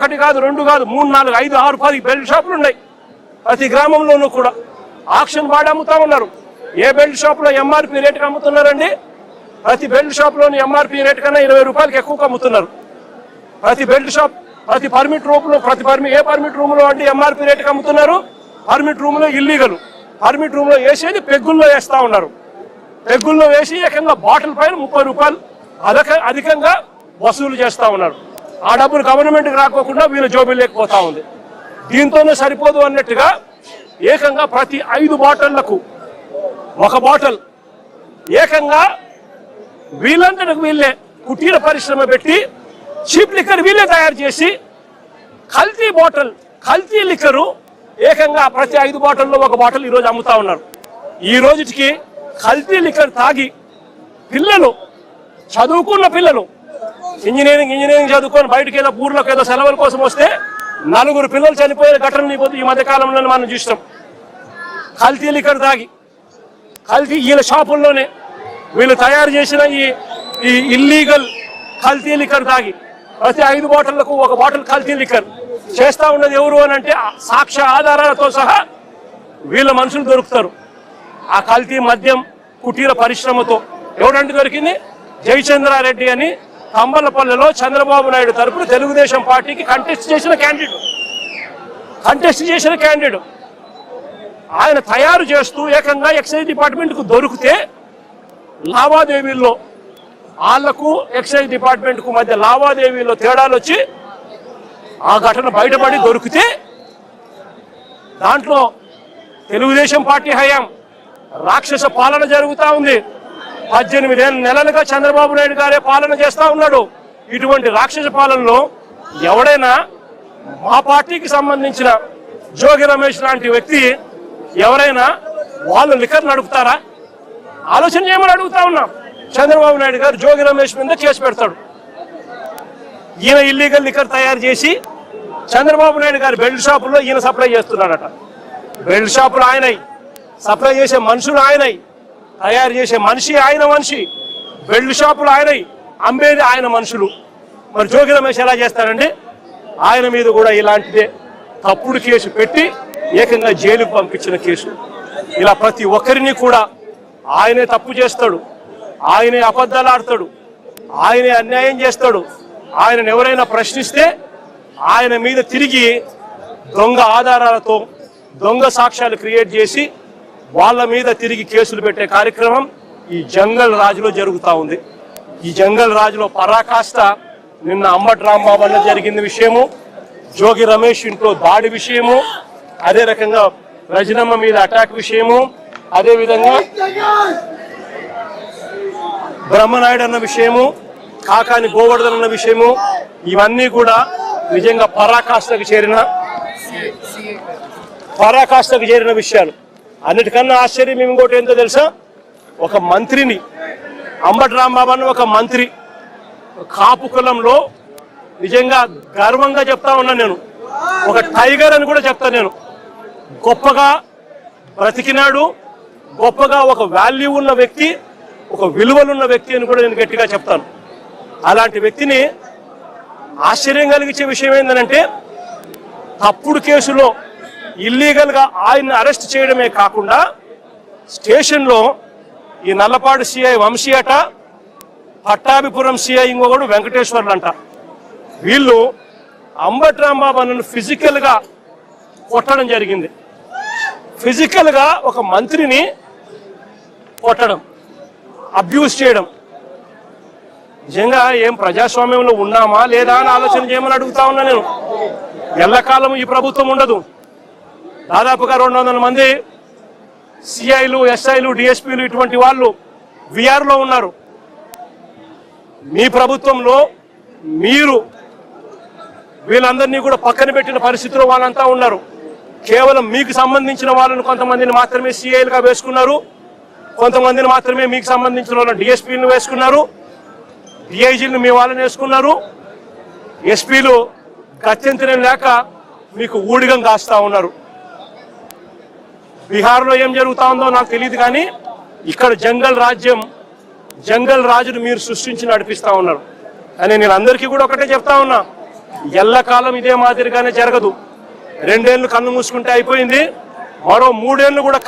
ఒకటి కాదు, రెండు కాదు, 3, 4, 5, 6, 10 బెల్ట్ షాపులు ఉన్నాయి ప్రతి గ్రామంలోనూ కూడా. ఆక్షన్ బాడీ అమ్ముతా ఉన్నారు. ఏ బెల్ట్ షాప్లో ఎంఆర్పి రేటుకి అమ్ముతున్నారండి? ప్రతి బెల్ట్ షాప్లోని ఎంఆర్పి రేటు కన్నా 20 రూపాయలకి ఎక్కువగా అమ్ముతున్నారు. ప్రతి బెల్ట్ షాప్, ప్రతి పర్మిట్ రూమ్లో, ఏ పర్మిట్ రూమ్లో అంటే ఎంఆర్పి రేటుకి అమ్ముతున్నారు. పర్మిట్ రూమ్లో ఇల్లీగల్. పర్మిట్ రూమ్లో వేసేది పెగ్గుల్లో వేస్తా ఉన్నారు. పెగ్గుల్లో వేసి ఏకంగా బాటిల్ పైన 30 రూపాయలు అధికంగా వసూలు చేస్తా ఉన్నారు. ఆ డబ్బులు గవర్నమెంట్కి రాకోకుండా వీళ్ళ జోబీలు లేకపోతా ఉంది. దీంతోనే సరిపోదు అన్నట్టుగా ఏకంగా ప్రతి 5 బాటిళ్లకు 1 బాటిల్ ఏకంగా వీళ్ళంతటికి వీళ్ళే కుటీర పరిశ్రమ పెట్టి చీప్ లిక్కర్ వీళ్ళే తయారు చేసి కల్తీ బాటిల్, కల్తీ లిక్కరు ఏకంగా ప్రతి 5 బాటిల్లో 1 బాటిల్ ఈరోజు అమ్ముతా ఉన్నారు. ఈ రోజుకి కల్తీ లిక్కర్ తాగి పిల్లలు, చదువుకున్న పిల్లలు, ఇంజనీరింగ్ చదువుకొని బయటకు ఏదో ఊర్లోకి ఏదో సెలవుల కోసం వస్తే 4 పిల్లలు చనిపోయే ఘటనలు ఈ మధ్య కాలంలో మనం చూస్తాం. కల్తీ లిక్కర్ తాగి, కల్తీ వీళ్ళ షాపుల్లోనే వీళ్ళు తయారు చేసిన ఈ ఇల్లీగల్ కల్తీ లిక్కర్ తాగి ప్రతి 5 బాటిళ్లకు 1 బాటిల్ కల్తీ లిక్కర్ చేస్తా ఉన్నది ఎవరు అని అంటే సాక్ష్య ఆధారాలతో సహా వీళ్ళ మనుషులు దొరుకుతారు. ఆ కల్తీ మద్యం కుటీర పరిశ్రమతో ఎవరంటే దొరికింది? జయచంద్రారెడ్డి అని కంబలపల్లెలో చంద్రబాబు నాయుడు తరపున తెలుగుదేశం పార్టీకి కంటెస్ట్ చేసిన క్యాండిడేట్ ఆయన తయారు చేస్తూ ఏకంగా ఎక్సైజ్ డిపార్ట్మెంట్కు దొరికితే లావాదేవీల్లో వాళ్లకు ఎక్సైజ్ డిపార్ట్మెంట్కు మధ్య లావాదేవీల్లో తేడాలు వచ్చి ఆ ఘటన బయటపడి దొరికితే దాంట్లో తెలుగుదేశం పార్టీ హయాం రాక్షస పాలన జరుగుతూ ఉంది. 18 నెలలుగా చంద్రబాబు నాయుడు గారే పాలన చేస్తా ఉన్నాడు. ఇటువంటి రాక్షస పాలనలో ఎవడైనా మా పార్టీకి సంబంధించిన జోగి రమేష్ లాంటి వ్యక్తి ఎవరైనా వాళ్ళు లిక్కర్ నడుపుతారా? ఆలోచన చేయమని అడుగుతా ఉన్నాం. చంద్రబాబు నాయుడు గారు జోగి రమేష్ మీద కేసు పెడతాడు. ఈయన ఇల్లీగల్ లిక్కర్ తయారు చేసి చంద్రబాబు నాయుడు గారు బెల్ట్ షాపుల్లో ఈయన సప్లై చేస్తున్నాడట. బెల్ట్ షాపులు ఆయనයි, సప్లై చేసే మనుషులు ఆయనයි, తయారు చేసే మనిషి, బెల్ట్ షాపులు ఆయనයි, అమ్మేది ఆయన మనుషులు. మరి జోగి రమేష్ ఎలా చేస్తారండి? ఆయన మీద కూడా ఇలాంటిదే తప్పుడు కేసు పెట్టి ఏకంగా జైలుకు పంపించిన కేసు. ఇలా ప్రతి ఒక్కరిని కూడా ఆయనే తప్పు చేస్తాడు, ఆయనే అబద్ధాలు ఆడతాడు, ఆయనే అన్యాయం చేస్తాడు. ఆయనను ఎవరైనా ప్రశ్నిస్తే ఆయన మీద తిరిగి దొంగ ఆధారాలతో దొంగ సాక్ష్యాలు క్రియేట్ చేసి వాళ్ళ మీద తిరిగి కేసులు పెట్టే కార్యక్రమం ఈ జంగల్ రాజులో జరుగుతూ ఉంది. ఈ జంగల్ రాజులో పరాకాష్ట నిన్న అంబటి రాంబాబు అన్న జరిగిన విషయము, జోగి రమేష్ ఇంట్లో దాడి విషయము, అదే రకంగా రజనమ్మ మీద అటాక్ విషయము, అదే విధంగా బ్రహ్మనాయుడు అన్న విషయము, కాకాని గోవర్ధన్ అన్న విషయము, ఇవన్నీ కూడా నిజంగా పరాకాష్ఠకు చేరిన విషయాలు. అన్నిటికన్నా ఆశ్చర్యం ఇంకోటి ఏంటో తెలుసా? ఒక మంత్రిని, అంబటి రాంబాబు అన్న ఒక మంత్రి, కాపు కులంలో నిజంగా గర్వంగా చెప్తా ఉన్నా నేను, ఒక టైగర్ అని కూడా చెప్తా నేను. గొప్పగా బ్రతికినాడు, గొప్పగా ఒక వాల్యూ ఉన్న వ్యక్తి, ఒక విలువలున్న వ్యక్తి అని కూడా నేను గట్టిగా చెప్తాను. అలాంటి వ్యక్తిని ఆశ్చర్యం కలిగించే విషయం ఏంటంటే తప్పుడు కేసులో ఇల్లీగల్గా ఆయన్ని అరెస్ట్ చేయడమే కాకుండా స్టేషన్లో ఈ నల్లపాడు సిఐ వంశీ అట, పట్టాభిపురం సిఐ ఇంకొకడు వెంకటేశ్వర్లు అంట, వీళ్ళు అంబటి రాంబాబు అన్నను ఫిజికల్గా కొట్టడం జరిగింది. ఫిజికల్గా ఒక మంత్రిని కొట్టడం, అబ్యూస్ చేయడం. నిజంగా ఏం ప్రజాస్వామ్యంలో ఉన్నామా లేదా అని ఆలోచన చేయమని అడుగుతా ఉన్నా నేను. ఎల్లకాలం ఈ ప్రభుత్వం ఉండదు. దాదాపుగా 200 మంది సిఐలు, ఎస్ఐలు, డిఎస్పీలు ఇటువంటి వాళ్ళు విఆర్లో ఉన్నారు. మీ ప్రభుత్వంలో మీరు వీళ్ళందరినీ కూడా పక్కన పెట్టిన పరిస్థితిలో వాళ్ళంతా ఉన్నారు. కేవలం మీకు సంబంధించిన వాళ్ళను కొంతమందిని మాత్రమే సిఐలుగా వేసుకున్నారు, కొంతమందిని మాత్రమే మీకు సంబంధించిన వాళ్ళని డిఎస్పీలను వేసుకున్నారు, డిఐజీలను మీ వాళ్ళని వేసుకున్నారు. ఎస్పీలు గత్యంతరం లేక మీకు ఊడిగం కాస్తా ఉన్నారు. బీహార్లో ఏం జరుగుతా ఉందో నాకు తెలియదు, కానీ ఇక్కడ జంగల్ రాజును మీరు సృష్టించి నడిపిస్తా ఉన్నారు. అని నేను అందరికీ కూడా ఒకటే చెప్తా ఉన్నా, ఎల్లకాలం ఇదే మాదిరిగానే జరగదు. 2 ఏళ్ళు కన్ను మూసుకుంటే అయిపోయింది, మరో 3 ఏళ్ళు కూడా